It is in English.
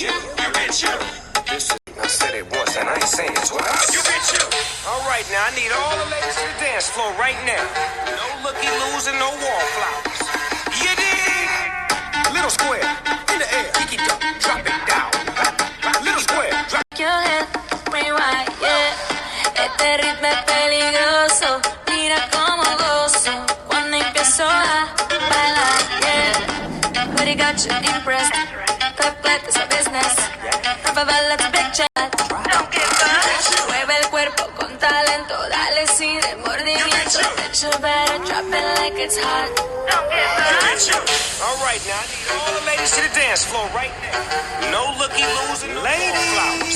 you, you bitch, you. This is, I said it once and I ain't saying it twice. You bitch, you. All right, now I need all the ladies to the dance floor right now. No looky-loos and no wallflowers. You dig? Little square, in the air, kick it up, drop it down. Little square, drop Your head, rewind, yeah. Este ritmo es peligroso. Mira cómo gozo cuando empiezo a bailar, yeah. Booty got you impressed. Clap, clap, it's a business. Rafa, let's picture. Don't give up. Mueve el cuerpo con talento. Dale, sí, de mordimiento. Bitch, you better drop it like it's hot. Don't give up. All right, now I need all the ladies to the dance floor right now. No looky-loos and no wallflowers.